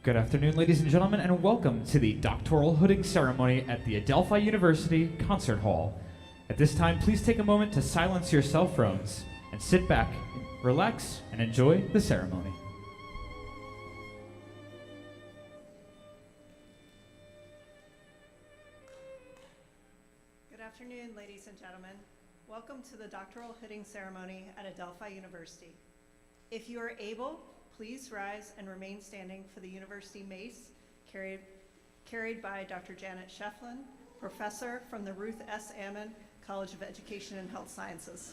Good afternoon, ladies and gentlemen, and welcome to the Doctoral Hooding ceremony at the Adelphi University Concert Hall. At this time, please take a moment to silence your cell phones and sit back, relax, and enjoy the ceremony. Good afternoon, ladies and gentlemen. Welcome to the Doctoral Hooding ceremony at Adelphi University. If you are able, please rise and remain standing for the University Mace, carried by Dr. Janet Shefflin, professor from the Ruth S. Ammon College of Education and Health Sciences.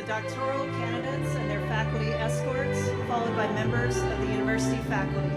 Doctoral candidates and their faculty escorts, followed by members of the university faculty.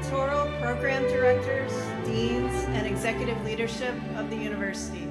doctoral program directors, deans, and executive leadership of the university.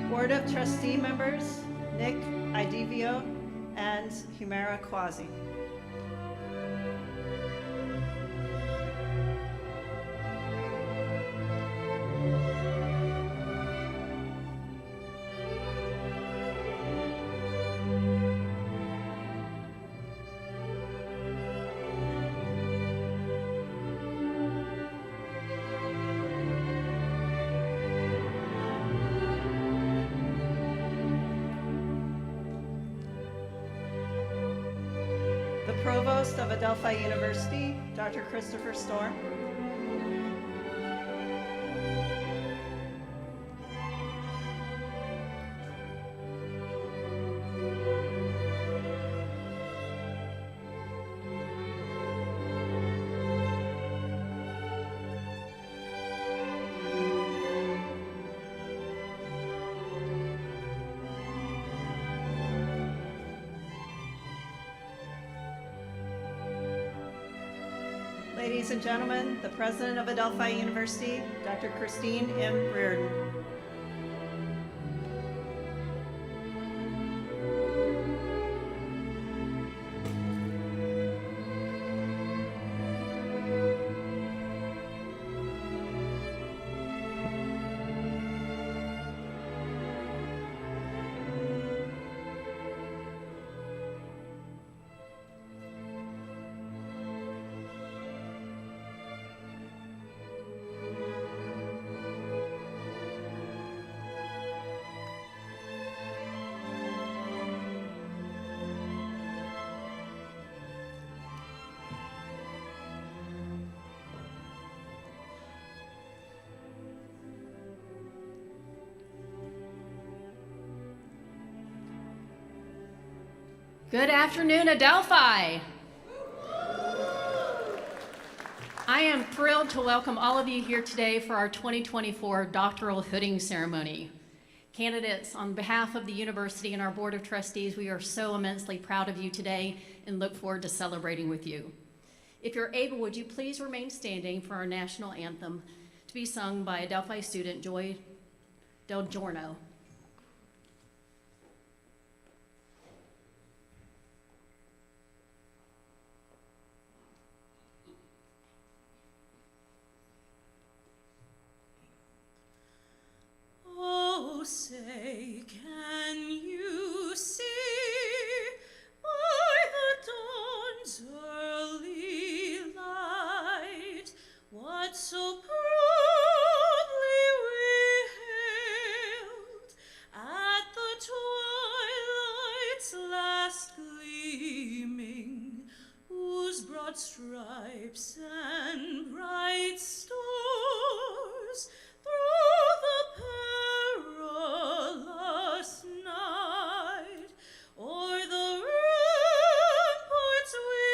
Board of Trustee members, Nick Idivio and Humera Quasi. The Provost of Adelphi University, Dr. Christopher Storm. Ladies and gentlemen, the President of Adelphi University, Dr. Christine M. Reardon. Good afternoon, Adelphi. I am thrilled to welcome all of you here today for our 2024 Doctoral Hooding ceremony. Candidates, on behalf of the university and our Board of Trustees, we are so immensely proud of you today and look forward to celebrating with you. If you're able, would you please remain standing for our national anthem to be sung by Adelphi student Joy Del Giorno. Oh, say, can you see by the dawn's early light what so proudly we hailed at the twilight's last gleaming, whose broad stripes and bright stars through the perilous night o'er the ramparts we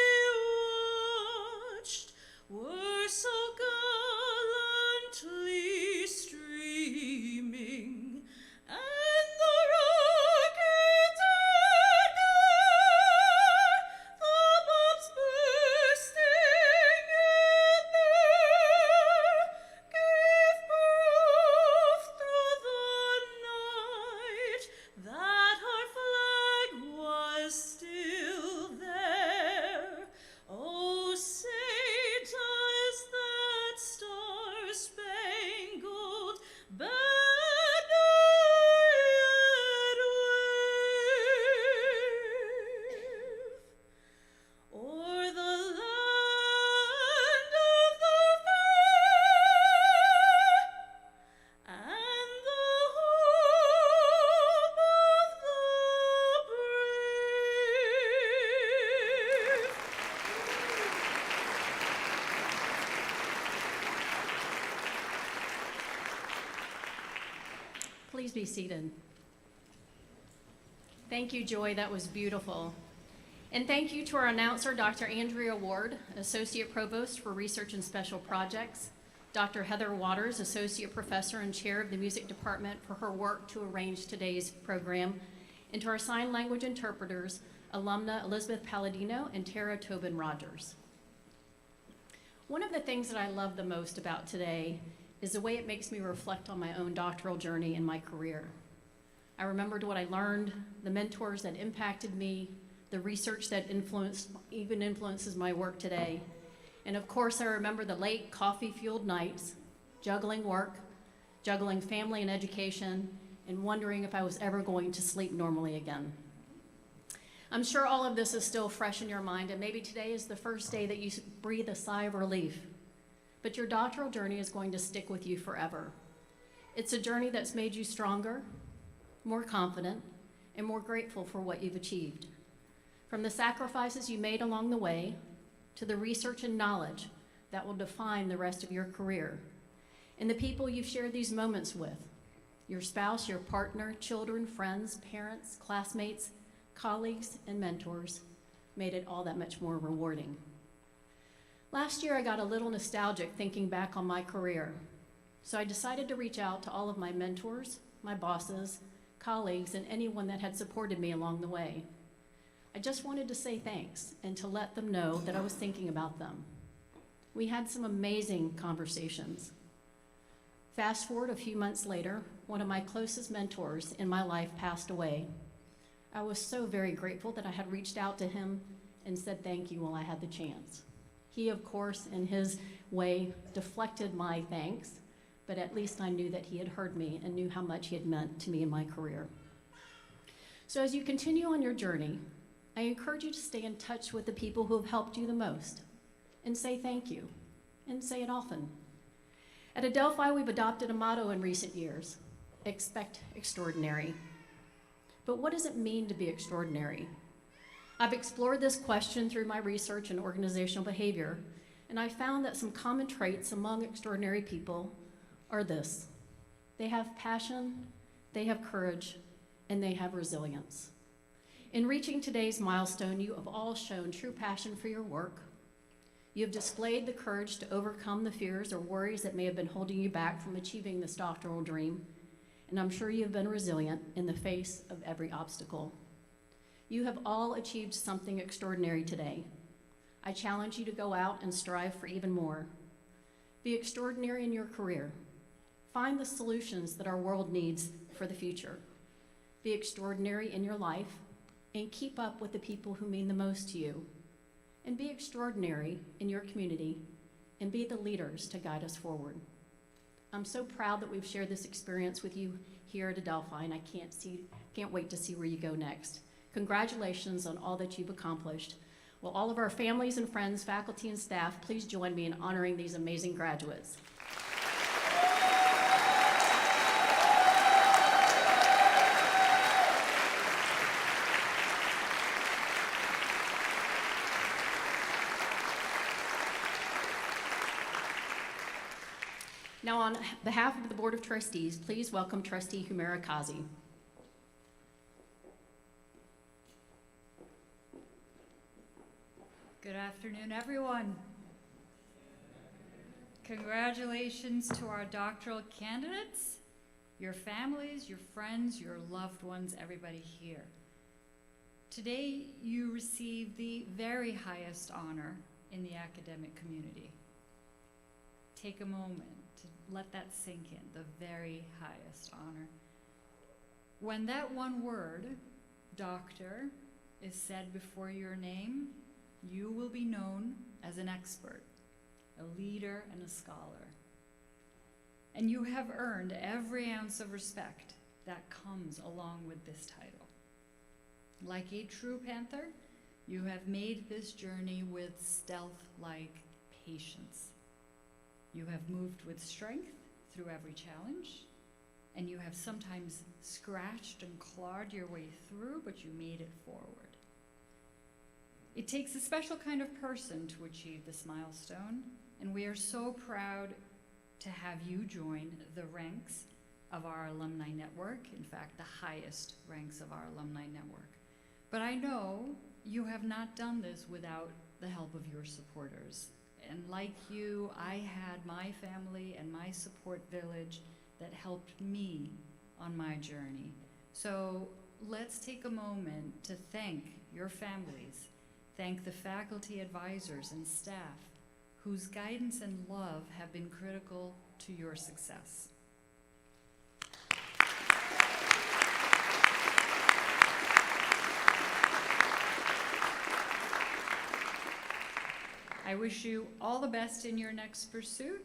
watched were so gallantly streaming, Please be seated. Thank you, Joy. That was beautiful. And thank you to our announcer, Dr. Andrea Ward, Associate Provost for Research and Special Projects, Dr. Heather Waters, Associate Professor and Chair of the Music Department, for her work to arrange today's program, and to our sign language interpreters, alumna Elizabeth Palladino and Tara Tobin Rogers. One of the things that I love the most about today is the way it makes me reflect on my own doctoral journey and my career. I remembered what I learned, the mentors that impacted me, the research that influences my work today. And of course, I remember the late coffee-fueled nights, juggling work, juggling family and education, and wondering if I was ever going to sleep normally again. I'm sure all of this is still fresh in your mind, and maybe today is the first day that you breathe a sigh of relief. But your doctoral journey is going to stick with you forever. It's a journey that's made you stronger, more confident, and more grateful for what you've achieved. From the sacrifices you made along the way, to the research and knowledge that will define the rest of your career, and the people you've shared these moments with, your spouse, your partner, children, friends, parents, classmates, colleagues, and mentors, made it all that much more rewarding. Last year, I got a little nostalgic thinking back on my career, so I decided to reach out to all of my mentors, my bosses, colleagues, and anyone that had supported me along the way. I just wanted to say thanks and to let them know that I was thinking about them. We had some amazing conversations. Fast forward a few months later, one of my closest mentors in my life passed away. I was so very grateful that I had reached out to him and said thank you while I had the chance. He, of course, in his way, deflected my thanks, but at least I knew that he had heard me and knew how much he had meant to me in my career. So as you continue on your journey, I encourage you to stay in touch with the people who have helped you the most and say thank you, and say it often. At Adelphi, we've adopted a motto in recent years: expect extraordinary. But what does it mean to be extraordinary? I've explored this question through my research in organizational behavior, and I found that some common traits among extraordinary people are this: they have passion, they have courage, and they have resilience. In reaching today's milestone, you have all shown true passion for your work. You have displayed the courage to overcome the fears or worries that may have been holding you back from achieving this doctoral dream, and I'm sure you have been resilient in the face of every obstacle. You have all achieved something extraordinary today. I challenge you to go out and strive for even more. Be extraordinary in your career. Find the solutions that our world needs for the future. Be extraordinary in your life, and keep up with the people who mean the most to you. And be extraordinary in your community, and be the leaders to guide us forward. I'm so proud that we've shared this experience with you here at Adelphi, and I can't wait to see where you go next. Congratulations on all that you've accomplished. Will all of our families and friends, faculty and staff, please join me in honoring these amazing graduates. Now, on behalf of the Board of Trustees, please welcome Trustee Humera Kazi. Good afternoon, everyone. Congratulations to our doctoral candidates, your families, your friends, your loved ones, everybody here. Today, you receive the very highest honor in the academic community. Take a moment to let that sink in, the very highest honor. When that one word, doctor, is said before your name, you will be known as an expert, a leader, and a scholar. And you have earned every ounce of respect that comes along with this title. Like a true panther, you have made this journey with stealth-like patience. You have moved with strength through every challenge, and you have sometimes scratched and clawed your way through, but you made it forward. It takes a special kind of person to achieve this milestone, and we are so proud to have you join the ranks of our alumni network, in fact, the highest ranks of our alumni network. But I know you have not done this without the help of your supporters. And like you, I had my family and my support village that helped me on my journey. So let's take a moment to thank your families, thank the faculty advisors and staff whose guidance and love have been critical to your success. I wish you all the best in your next pursuit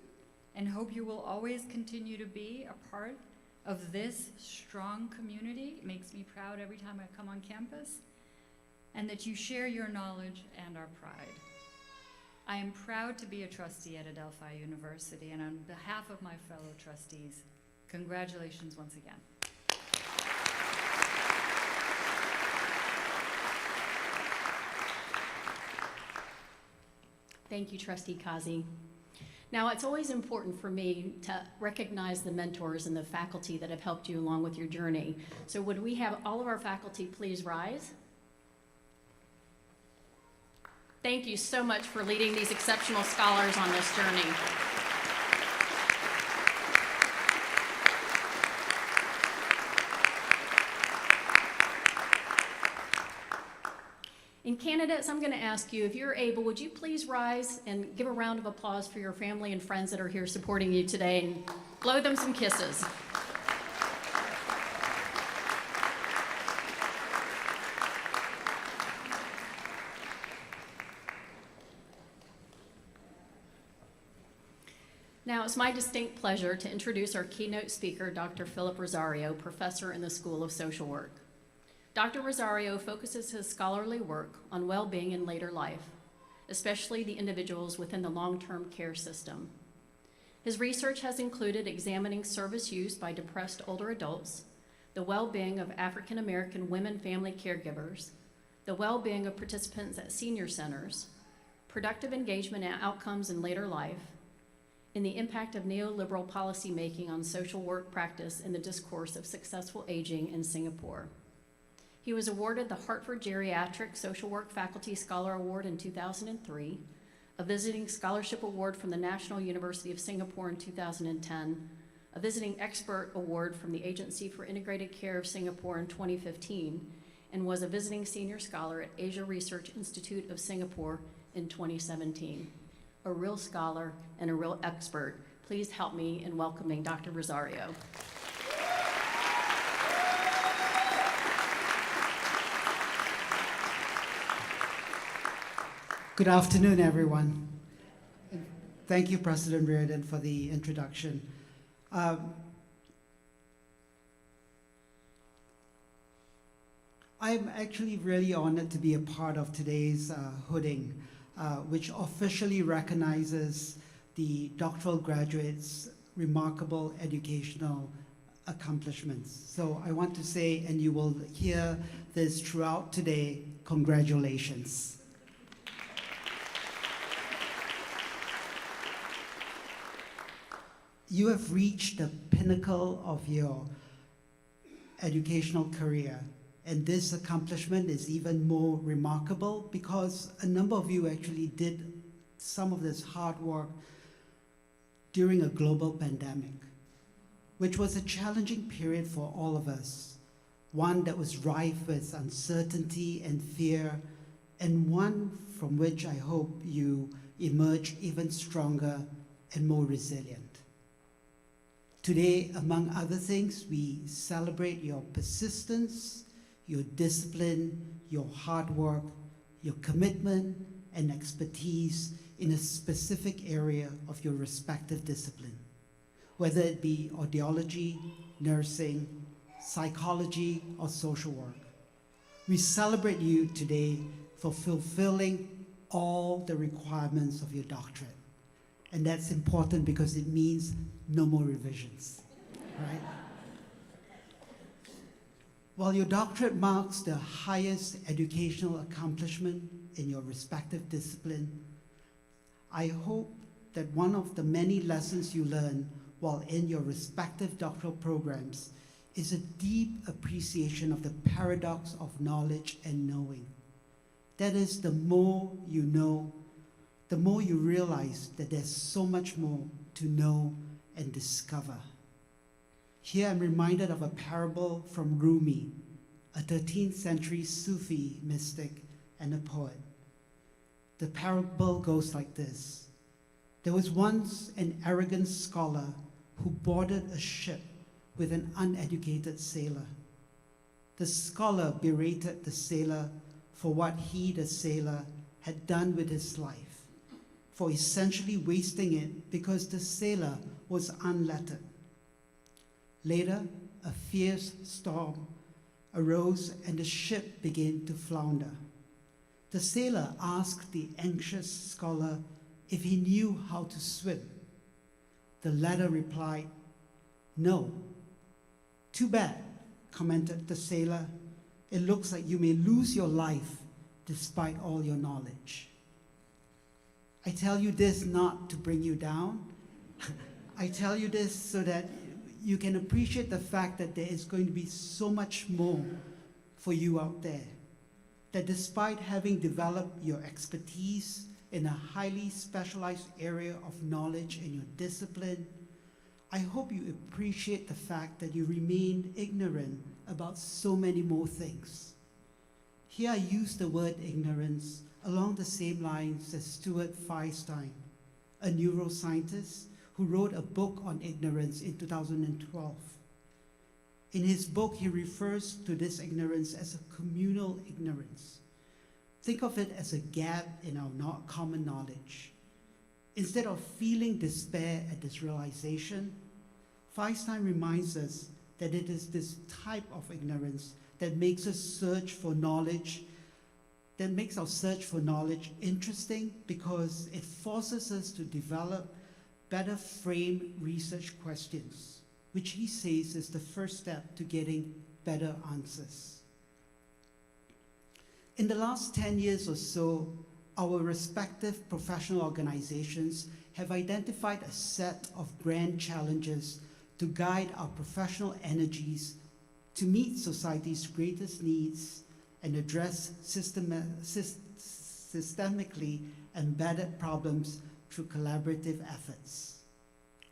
and hope you will always continue to be a part of this strong community. It makes me proud every time I come on campus, and that you share your knowledge and our pride. I am proud to be a trustee at Adelphi University, and on behalf of my fellow trustees, congratulations once again. Thank you, Trustee Kazi. Now, it's always important for me to recognize the mentors and the faculty that have helped you along with your journey. So would we have all of our faculty please rise? Thank you so much for leading these exceptional scholars on this journey. And candidates, I'm going to ask you, if you're able, would you please rise and give a round of applause for your family and friends that are here supporting you today, and blow them some kisses. Now, it's my distinct pleasure to introduce our keynote speaker, Dr. Philip Rosario, professor in the School of Social Work. Dr. Rosario focuses his scholarly work on well-being in later life, especially the individuals within the long-term care system. His research has included examining service used by depressed older adults, the well-being of African American women family caregivers, the well-being of participants at senior centers, productive engagement and outcomes in later life, and the impact of neoliberal policymaking on social work practice in the discourse of successful aging in Singapore. He was awarded the Hartford Geriatric Social Work Faculty Scholar Award in 2003, a Visiting Scholarship Award from the National University of Singapore in 2010, a Visiting Expert Award from the Agency for Integrated Care of Singapore in 2015, and was a Visiting Senior Scholar at Asia Research Institute of Singapore in 2017. A real scholar and a real expert. Please help me in welcoming Dr. Rosario. Good afternoon, everyone. Thank you, President Reardon, for the introduction. I'm actually really honored to be a part of today's hooding, which officially recognizes the doctoral graduates' remarkable educational accomplishments. So I want to say, and you will hear this throughout today, congratulations. You have reached the pinnacle of your educational career, and this accomplishment is even more remarkable because a number of you actually did some of this hard work during a global pandemic, which was a challenging period for all of us, one that was rife with uncertainty and fear, and one from which I hope you emerge even stronger and more resilient. Today, among other things, we celebrate your persistence, your discipline, your hard work, your commitment and expertise in a specific area of your respective discipline, whether it be audiology, nursing, psychology, or social work. We celebrate you today for fulfilling all the requirements of your doctorate. And that's important because it means no more revisions, right? While your doctorate marks the highest educational accomplishment in your respective discipline, I hope that one of the many lessons you learn while in your respective doctoral programs is a deep appreciation of the paradox of knowledge and knowing. That is, the more you know, the more you realize that there's so much more to know and discover. Here I'm reminded of a parable from Rumi, a 13th century Sufi mystic and a poet. The parable goes like this. There was once an arrogant scholar who boarded a ship with an uneducated sailor. The scholar berated the sailor for what he, the sailor, had done with his life, for essentially wasting it because the sailor was unlettered. Later, a fierce storm arose and the ship began to flounder. The sailor asked the anxious scholar if he knew how to swim. The latter replied, "No." "Too bad," commented the sailor. "It looks like you may lose your life despite all your knowledge." I tell you this not to bring you down. I tell you this so that you can appreciate the fact that there is going to be so much more for you out there. That despite having developed your expertise in a highly specialized area of knowledge in your discipline, I hope you appreciate the fact that you remain ignorant about so many more things. Here I use the word ignorance along the same lines as Stuart Feinstein, a neuroscientist who wrote a book on ignorance in 2012. In his book, he refers to this ignorance as a communal ignorance. Think of it as a gap in our common knowledge. Instead of feeling despair at this realization, Feinstein reminds us that it is this type of ignorance that makes us search for knowledge, that makes our search for knowledge interesting because it forces us to develop better framed research questions, which he says is the first step to getting better answers. In the last 10 years or so, our respective professional organizations have identified a set of grand challenges to guide our professional energies to meet society's greatest needs and address systemically embedded problems through collaborative efforts.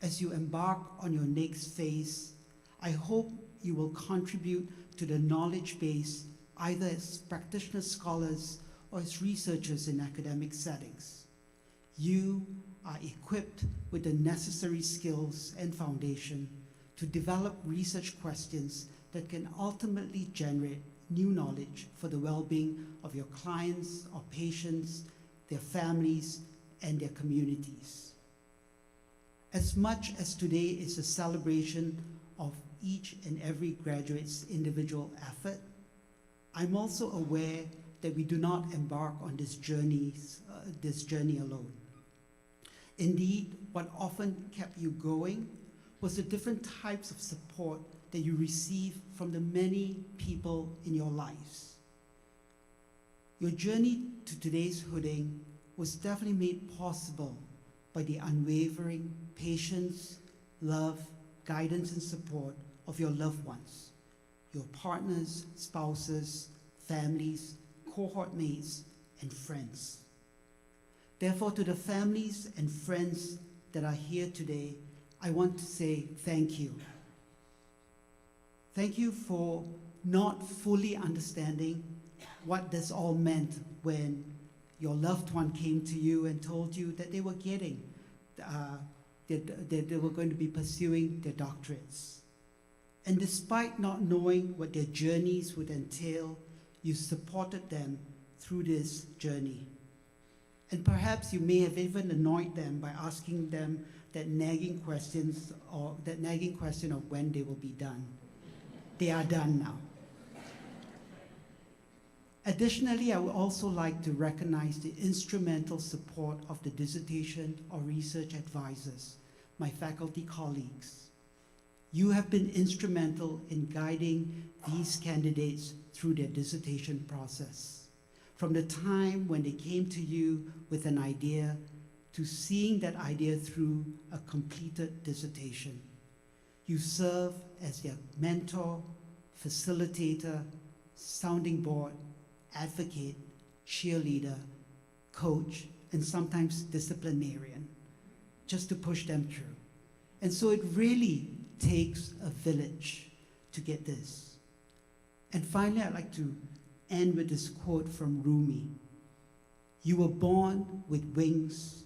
As you embark on your next phase, I hope you will contribute to the knowledge base either as practitioner scholars or as researchers in academic settings. You are equipped with the necessary skills and foundation to develop research questions that can ultimately generate new knowledge for the well-being of your clients or patients, their families, and their communities. As much as today is a celebration of each and every graduate's individual effort, I'm also aware that we do not embark on this journey alone. Indeed, what often kept you going was the different types of support that you receive from the many people in your lives. Your journey to today's hooding was definitely made possible by the unwavering patience, love, guidance, and support of your loved ones, your partners, spouses, families, cohort mates, and friends. Therefore, to the families and friends that are here today, I want to say thank you. Thank you for not fully understanding what this all meant when your loved one came to you and told you that they were getting, that they were going to be pursuing their doctorates. And despite not knowing what their journeys would entail, you supported them through this journey. And perhaps you may have even annoyed them by asking them that nagging question of when they will be done. They are done now. Additionally, I would also like to recognize the instrumental support of the dissertation or research advisors, my faculty colleagues. You have been instrumental in guiding these candidates through their dissertation process, from the time when they came to you with an idea to seeing that idea through a completed dissertation. You serve as their mentor, facilitator, sounding board, advocate, cheerleader, coach, and sometimes disciplinarian, just to push them through. And so it really takes a village to get this. And finally, I'd like to end with this quote from Rumi. You were born with wings.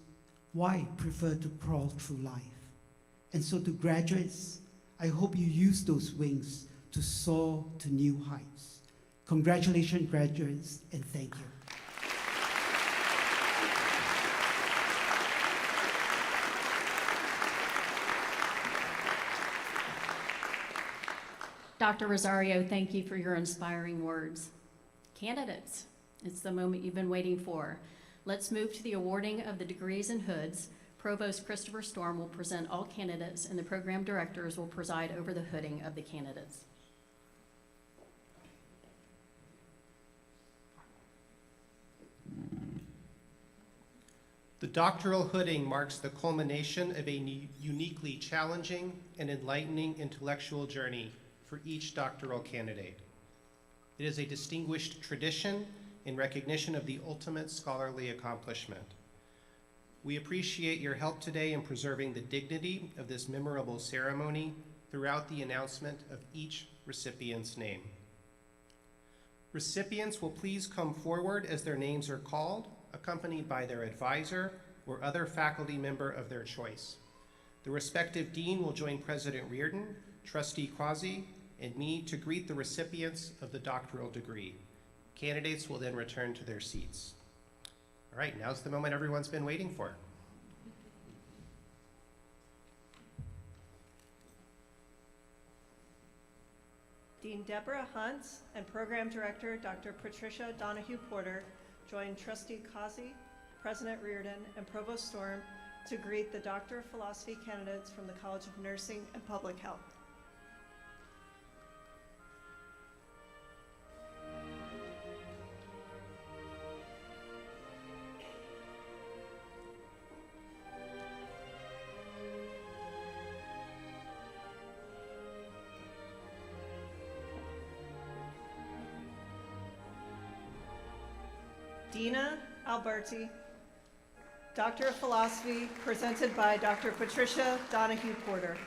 Why prefer to crawl through life? And so to graduates, I hope you use those wings to soar to new heights. Congratulations, graduates, and thank you. Dr. Rosario, thank you for your inspiring words. Candidates, it's the moment you've been waiting for. Let's move to the awarding of the degrees and hoods. Provost Christopher Storm will present all candidates, and the program directors will preside over the hooding of the candidates. The doctoral hooding marks the culmination of a uniquely challenging and enlightening intellectual journey for each doctoral candidate. It is a distinguished tradition in recognition of the ultimate scholarly accomplishment. We appreciate your help today in preserving the dignity of this memorable ceremony throughout the announcement of each recipient's name. Recipients will please come forward as their names are called, accompanied by their advisor or other faculty member of their choice. The respective dean will join President Reardon, Trustee Quasi, and me to greet the recipients of the doctoral degree. Candidates will then return to their seats. All right, now's the moment everyone's been waiting for. Dean Deborah Hunt and Program Director Dr. Patricia Donahue Porter join Trustee Causey, President Reardon, and Provost Storm to greet the Doctor of Philosophy candidates from the College of Nursing and Public Health. Dina Alberti, Doctor of Philosophy, presented by Dr. Patricia Donahue Porter.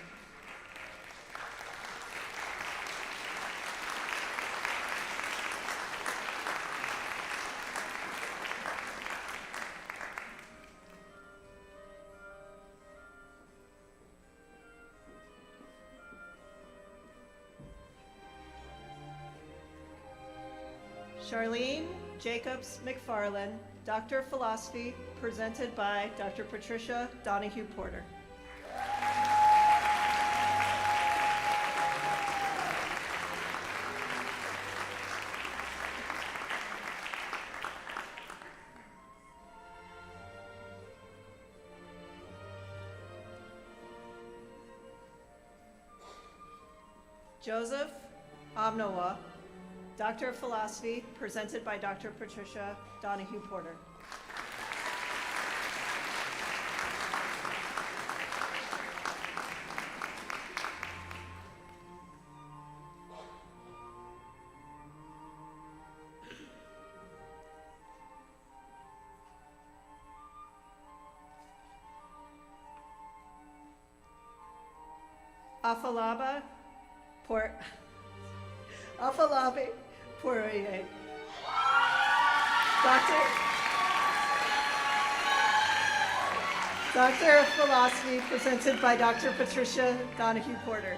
Charlene Jacobs McFarland, Doctor of Philosophy, presented by Dr. Patricia Donahue Porter. Joseph Omnawa, Doctor of Philosophy, presented by Dr. Patricia Donahue Porter. Afalabi Poirier. Doctor of Philosophy, presented by Dr. Patricia Donahue Porter.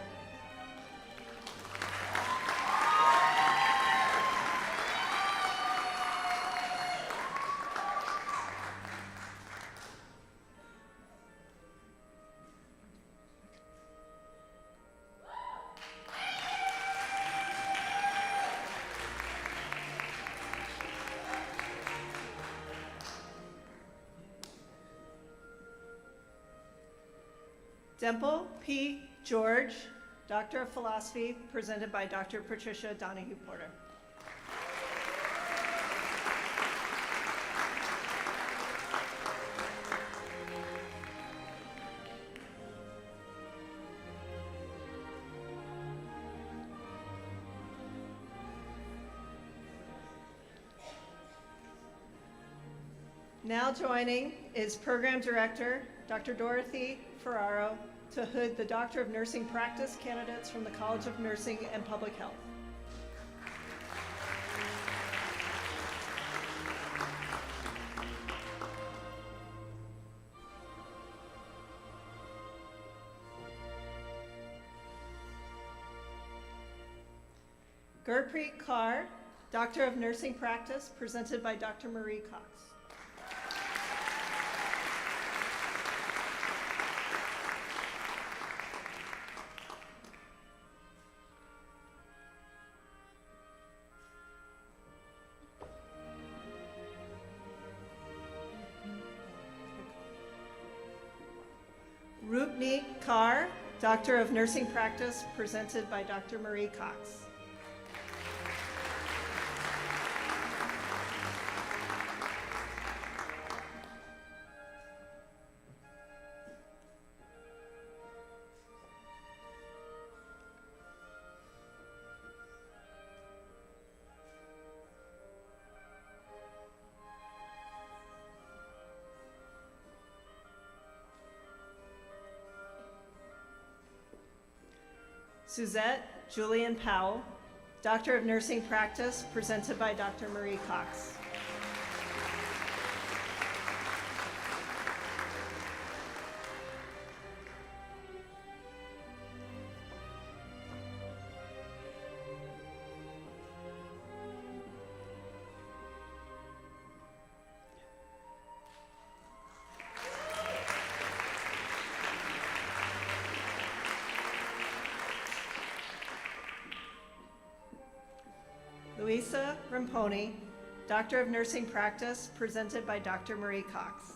Dimple P. George, Doctor of Philosophy, presented by Dr. Patricia Donahue Porter. Now joining is Program Director, Dr. Dorothy Ferraro, to hood the Doctor of Nursing Practice candidates from the College of Nursing and Public Health. Gurpreet Kaur, Doctor of Nursing Practice, presented by Dr. Marie Cox. Rupneet Kaur, Doctor of Nursing Practice, presented by Dr. Marie Cox. Suzette Julian Powell, Doctor of Nursing Practice, presented by Dr. Marie Cox. Luisa Ramponi, Doctor of Nursing Practice, presented by Dr. Marie Cox.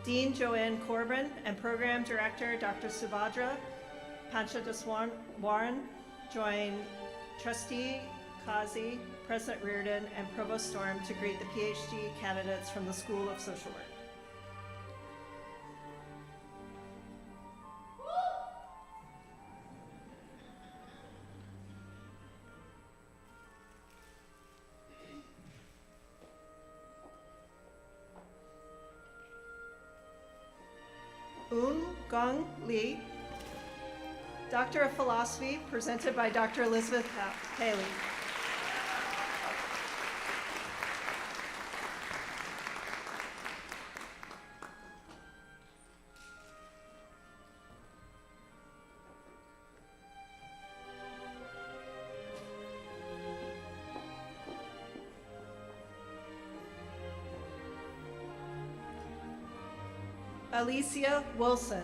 Dean Joanne Corbin and Program Director Dr. Subhadra Panchadaswaran join Trustee Kazi, President Reardon, and Provost Storm to greet the PhD candidates from the School of Social Work. Gong Lee, Doctor of Philosophy, presented by Dr. Elizabeth Haley. Alicia Wilson,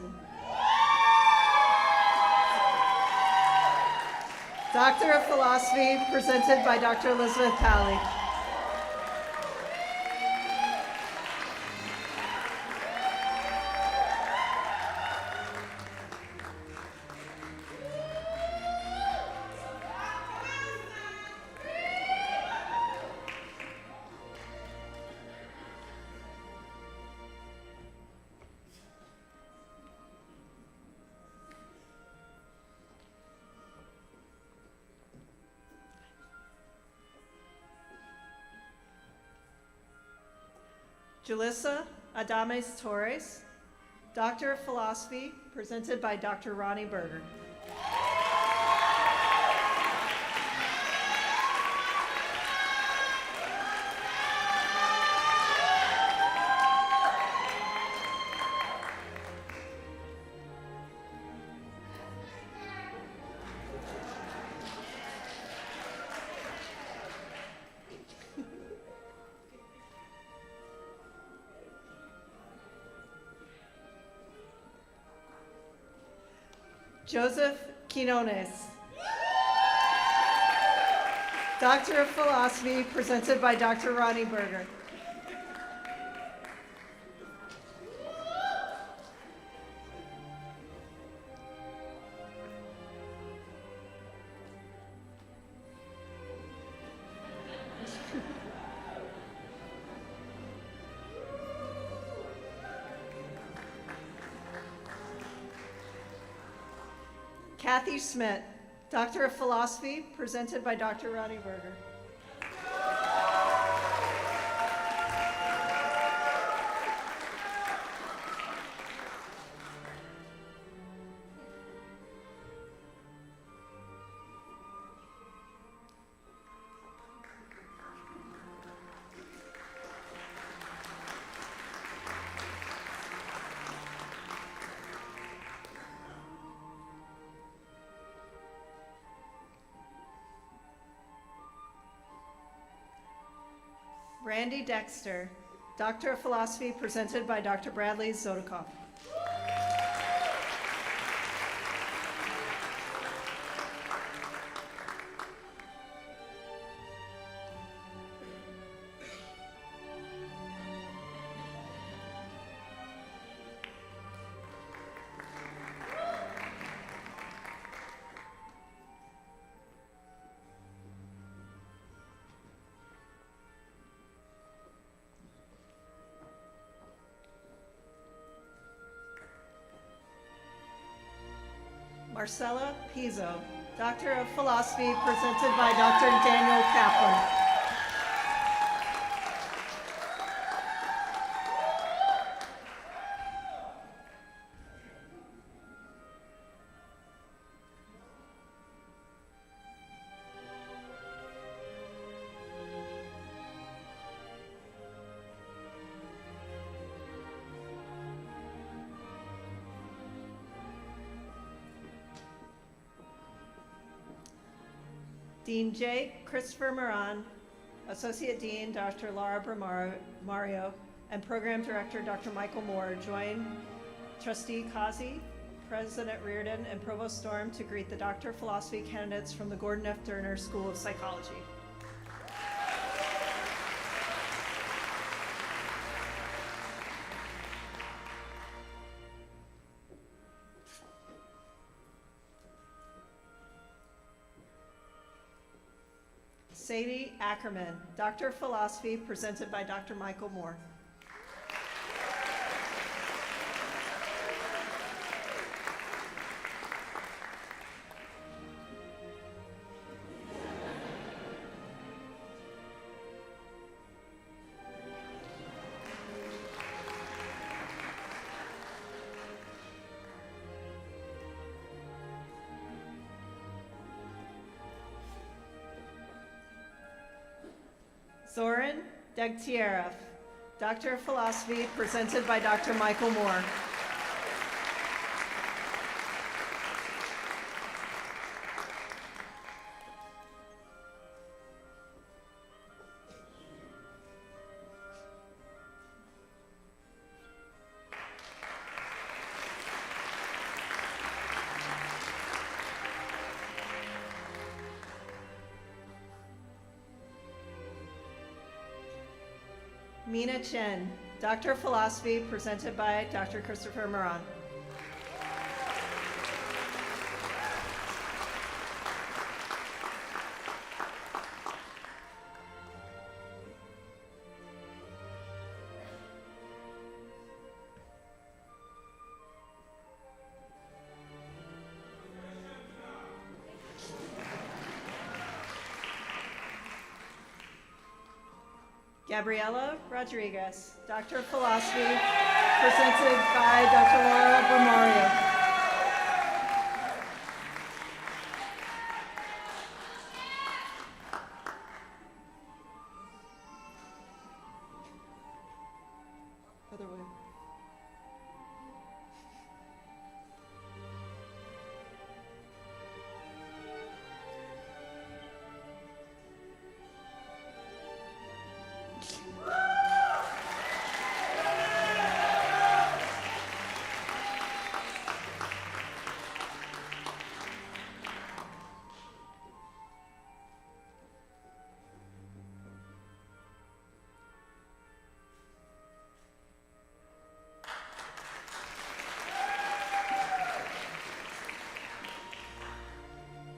Doctor of Philosophy, presented by Dr. Elizabeth Pally. Julissa Adames Torres, Doctor of Philosophy, presented by Dr. Ronnie Berger. Joseph Quinones, Doctor of Philosophy, presented by Dr. Ronnie Berger. Kathy Schmidt, Doctor of Philosophy, presented by Dr. Ronnie Berger. Randy Dexter, Doctor of Philosophy, presented by Dr. Bradley Zodokoff. Marcella Pizzo, Doctor of Philosophy, presented by Dr. Daniel Kaplan. Dean J. Christopher Moran, Associate Dean Dr. Laura Mario, and Program Director Dr. Michael Moore join Trustee Kazi, President Reardon, and Provost Storm to greet the Doctor of Philosophy candidates from the Gordon F. Derner School of Psychology. Sadie Ackerman, Doctor of Philosophy, presented by Dr. Michael Moore. Zoran Degtyarev, Doctor of Philosophy, presented by Dr. Michael Moore. Mina Chen, Doctor of Philosophy, presented by Dr. Christopher Moran. Gabriela Rodriguez, Doctor of Philosophy, presented by Dr. Laura Bermario. Other way.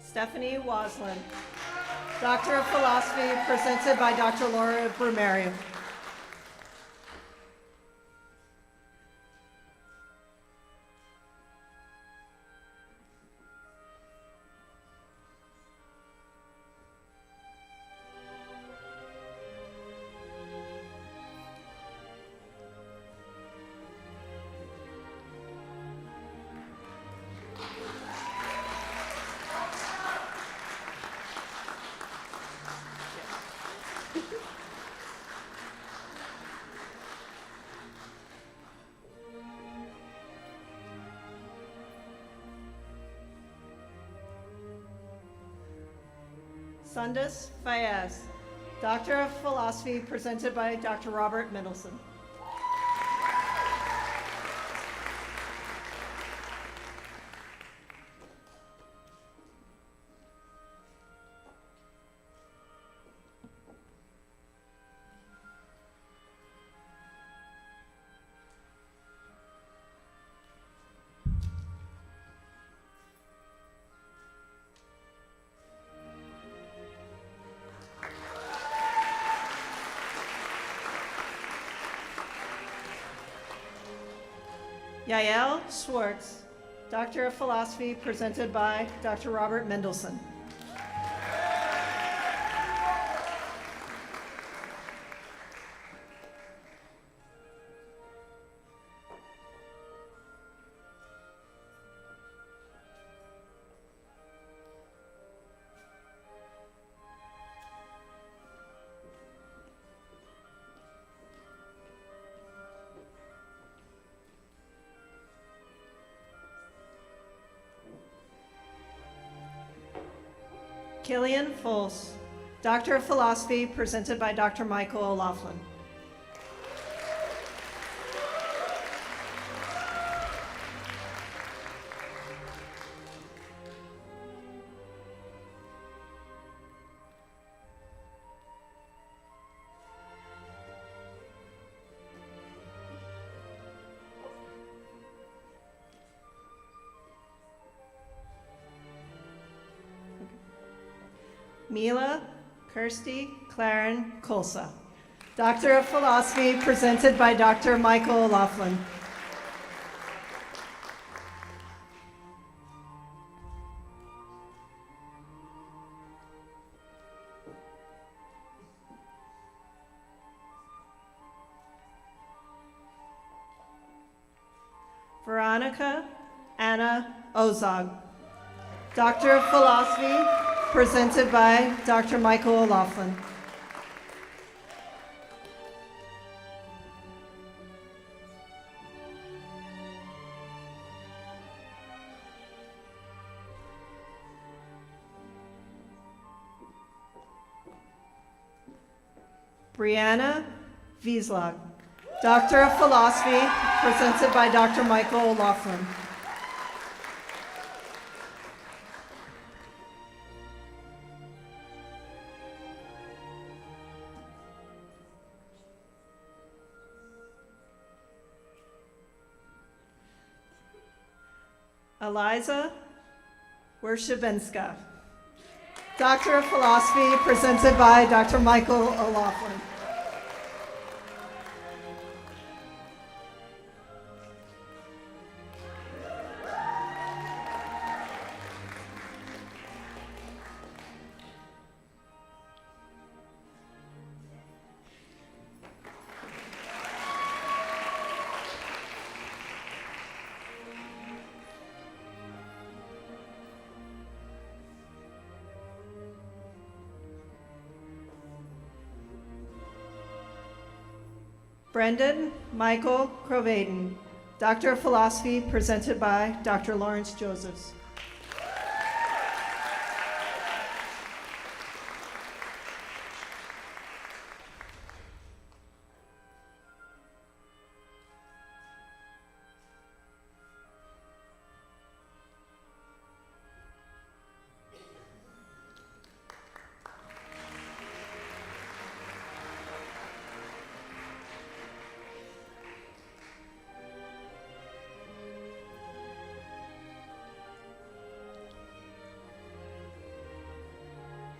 Stephanie Waslin, Doctor of Philosophy, presented by Dr. Laura Brumario. Sundus Fayez, Doctor of Philosophy, presented by Dr. Robert Mendelsohn. Yael Schwartz, Doctor of Philosophy, presented by Dr. Robert Mendelsohn. Killian Fols, Doctor of Philosophy, presented by Dr. Michael O'Loughlin. Mila Kirsty Claren Kolsa, Doctor of Philosophy, presented by Dr. Michael O'Loughlin. Veronica Anna Ozog, Doctor of Philosophy, presented by Dr. Michael O'Loughlin. Brianna Vieslag, Doctor of Philosophy, presented by Dr. Michael O'Loughlin. Eliza Wershabenska, Doctor of Philosophy, presented by Dr. Michael O'Loughlin. Brendan Michael Crovaden, Doctor of Philosophy, presented by Dr. Lawrence Josephs.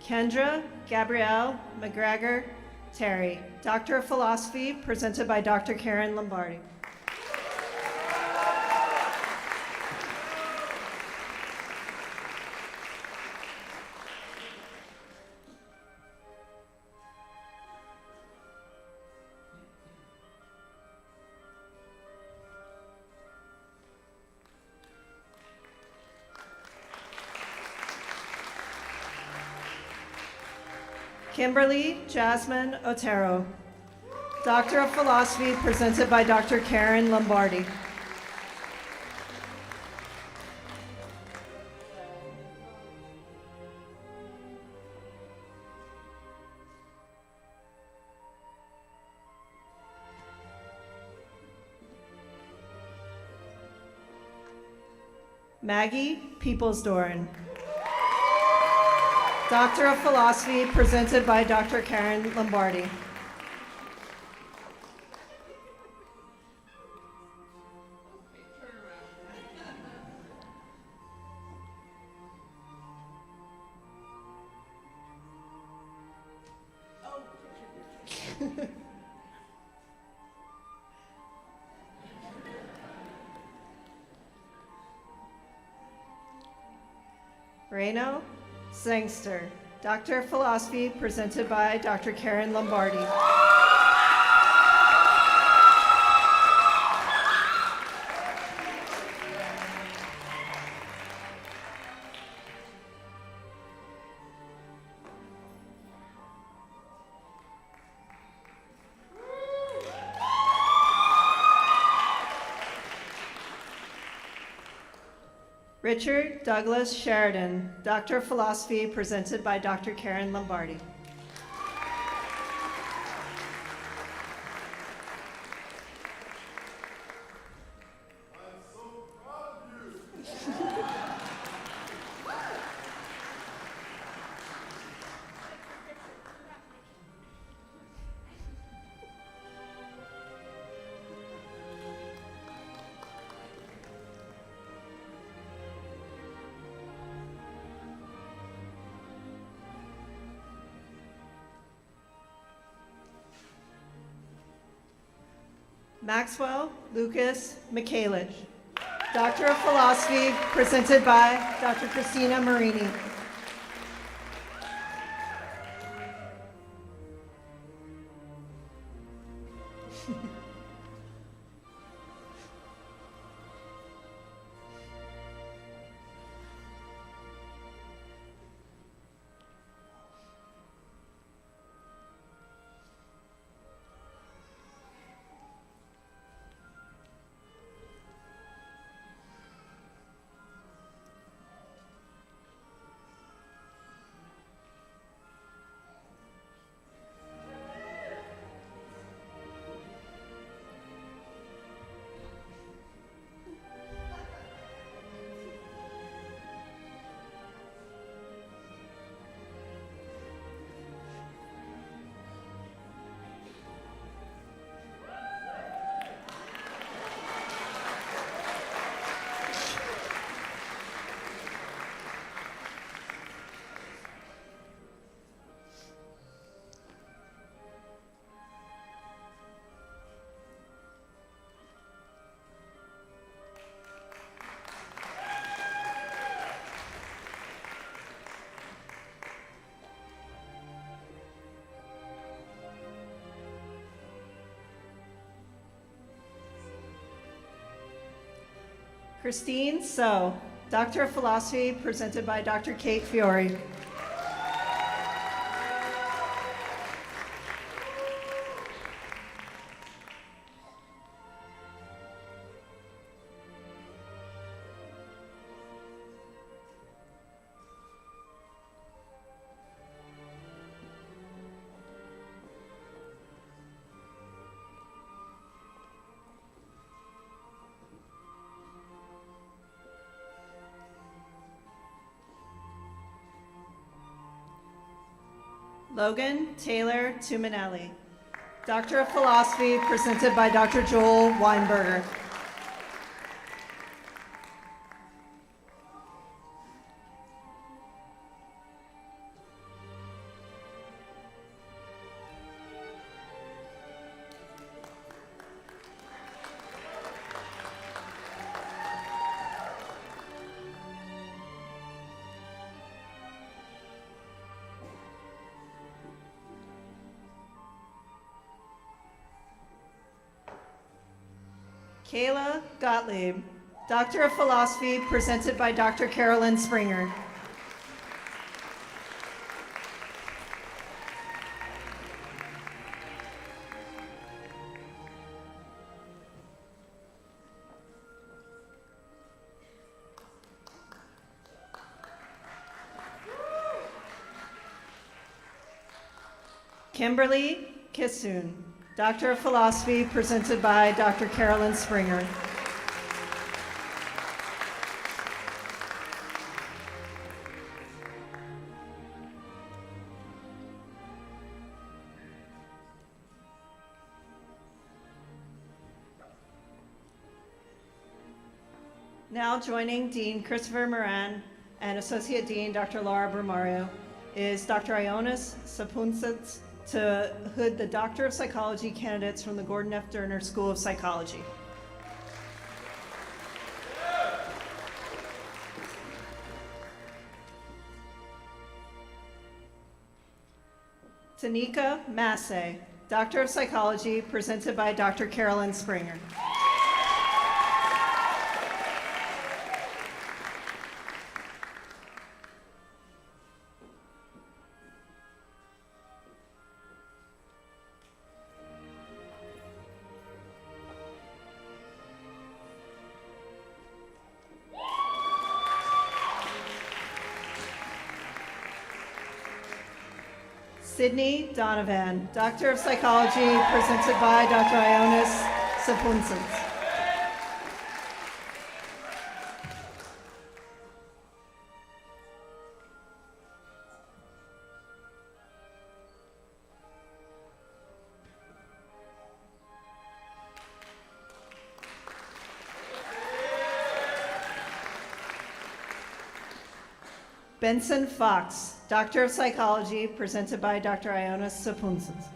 Kendra Gabrielle McGregor Terry, Doctor of Philosophy, presented by Dr. Karen Lombardi. Kimberly Jasmine Otero, Doctor of Philosophy, presented by Dr. Karen Lombardi. Maggie Peoplesdoren. Doctor of Philosophy, presented by Dr. Karen Lombardi. Reno Sangster, Doctor of Philosophy, presented by Dr. Karen Lombardi. Richard Douglas Sheridan, Doctor of Philosophy, presented by Dr. Karen Lombardi. Maxwell Lucas Michalich, Doctor of Philosophy, presented by Dr. Christina Marini. Christine So, Doctor of Philosophy, presented by Dr. Kate Fiore. Logan Taylor Tuminelli, Doctor of Philosophy, presented by Dr. Joel Weinberger. Kayla Gottlieb, Doctor of Philosophy, presented by Dr. Carolyn Springer. Kimberly Kissoon, Doctor of Philosophy, presented by Dr. Carolyn Springer. Now joining Dean Christopher Moran and Associate Dean Dr. Laura Brumario is Dr. Ionis Sapunsits to hood the Doctor of Psychology candidates from the Gordon F. Derner School of Psychology. Tanika Massey, Doctor of Psychology, presented by Dr. Carolyn Springer. Sydney Donovan, Doctor of Psychology, presented by Dr. Ionis Sapunsins. Benson Fox, Doctor of Psychology, presented by Dr. Ionis Sapunsins.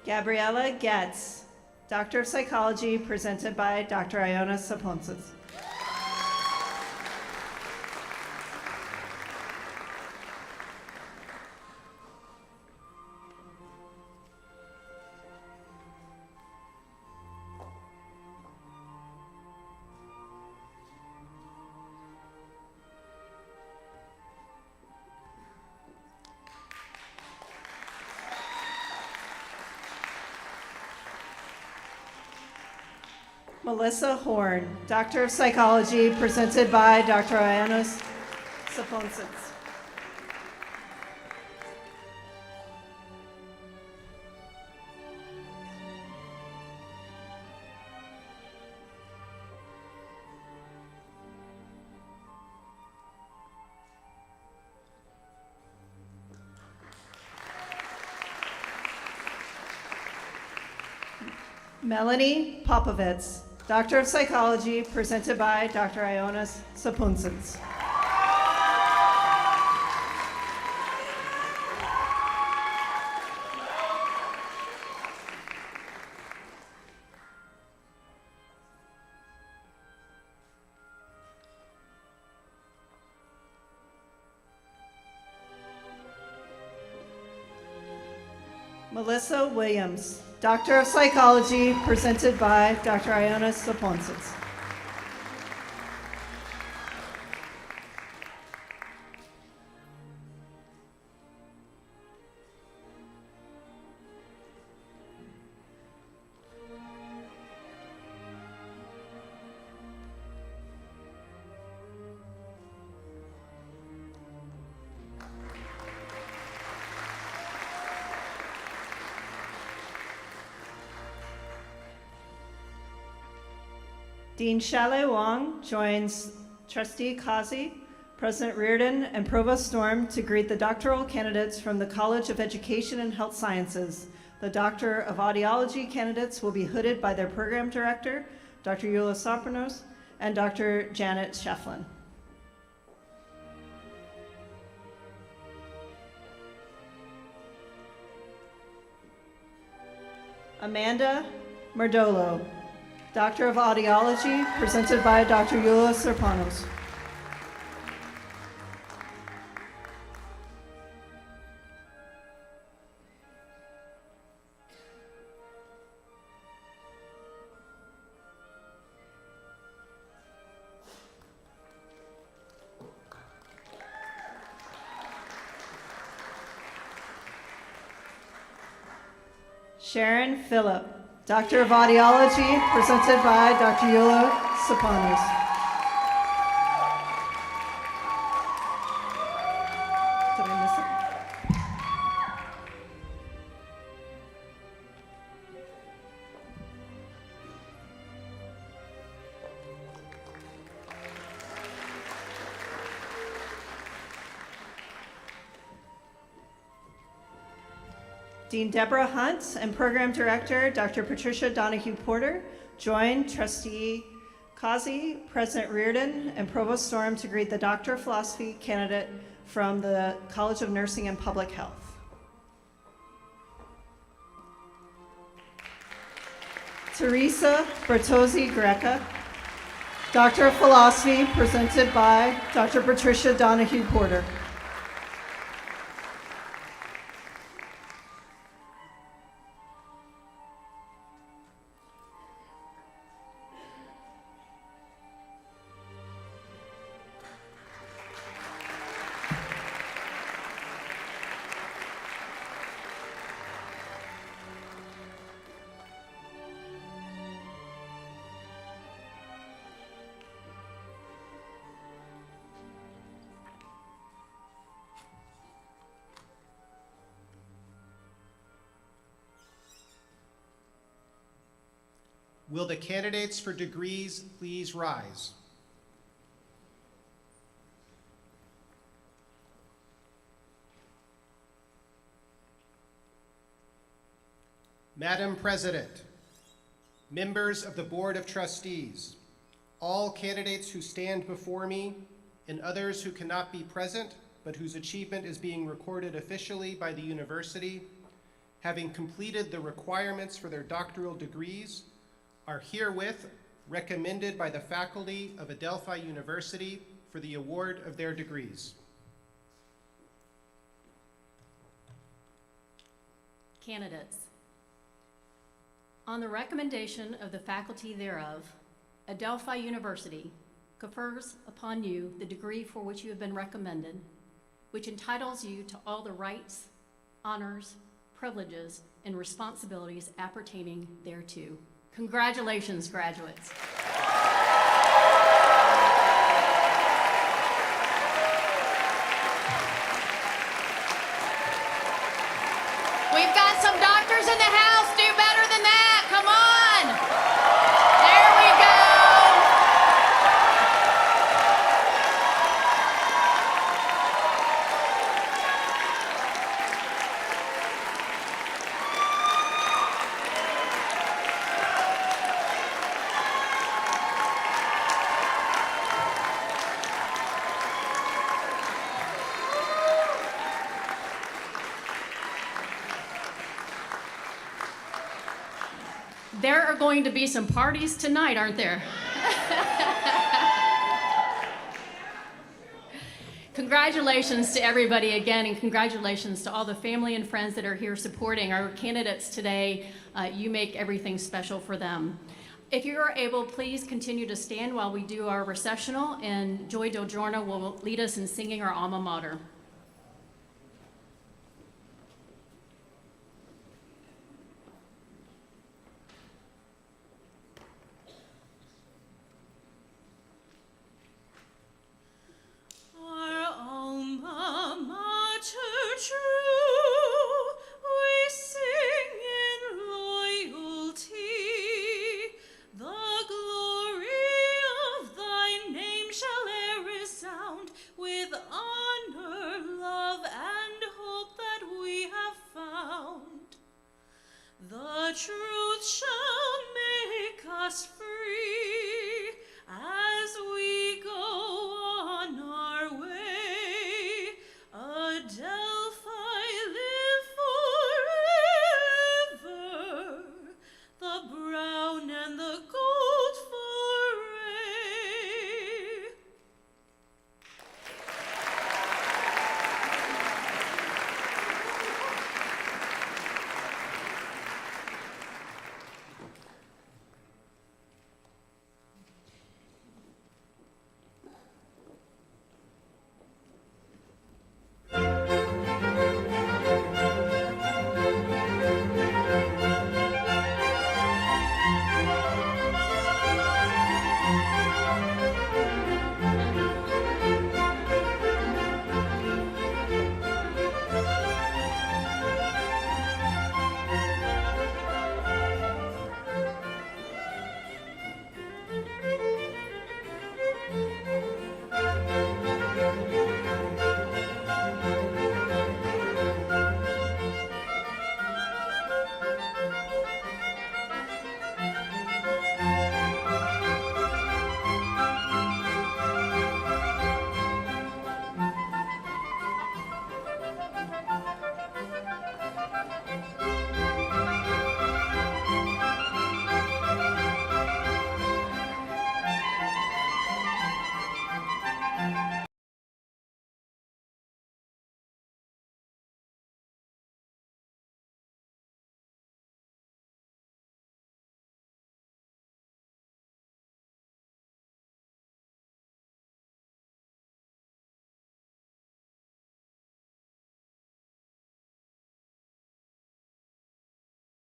Gabriella Getz, Doctor of Psychology, presented by Dr. Ionis Sapunsins. Melissa Horn, Doctor of Psychology, presented by Dr. Ionis Sapunsins. Melanie Popovitz, Doctor of Psychology, presented by Dr. Ionis Sapunsins. Melissa Williams, Doctor of Psychology, presented by Dr. Ionis Sapunsins. Dean Shale Wong joins Trustee Kazi, President Reardon, and Provost Storm to greet the doctoral candidates from the College of Education and Health Sciences. The Doctor of Audiology candidates will be hooded by their program director, Dr. Eula Sopranos, and Dr. Janet Shefflin. Amanda Merdolo, Doctor of Audiology, presented by Dr. Eula Serpanos. Sharon Phillip, Doctor of Audiology, presented by Dr. Eula Serpanos. Did I miss it? Dean Deborah Hunt and Program Director Dr. Patricia Donahue Porter join Trustee Causey, President Reardon, and Provost Storm to greet the Doctor of Philosophy candidate from the College of Nursing and Public Health. Teresa Bertozzi Greca, Doctor of Philosophy, presented by Dr. Patricia Donahue Porter. Will the candidates for degrees please rise? Madam President, members of the Board of Trustees, all candidates who stand before me, and others who cannot be present, but whose achievement is being recorded officially by the university, having completed the requirements for their doctoral degrees, are herewith recommended by the faculty of Adelphi University for the award of their degrees. Candidates. On the recommendation of the faculty thereof, Adelphi University confers upon you the degree for which you have been recommended, which entitles you to all the rights, honors, privileges, and responsibilities appertaining thereto. Congratulations, graduates. We've got some doctors in the house. Do better than that. Come on. There we go. There are going to be some parties tonight, aren't there? Congratulations to everybody again, and congratulations to all the family and friends that are here supporting our candidates today. You make everything special for them. If you are able, please continue to stand while we do our recessional, and Joy Del Giorno will lead us in singing our alma mater.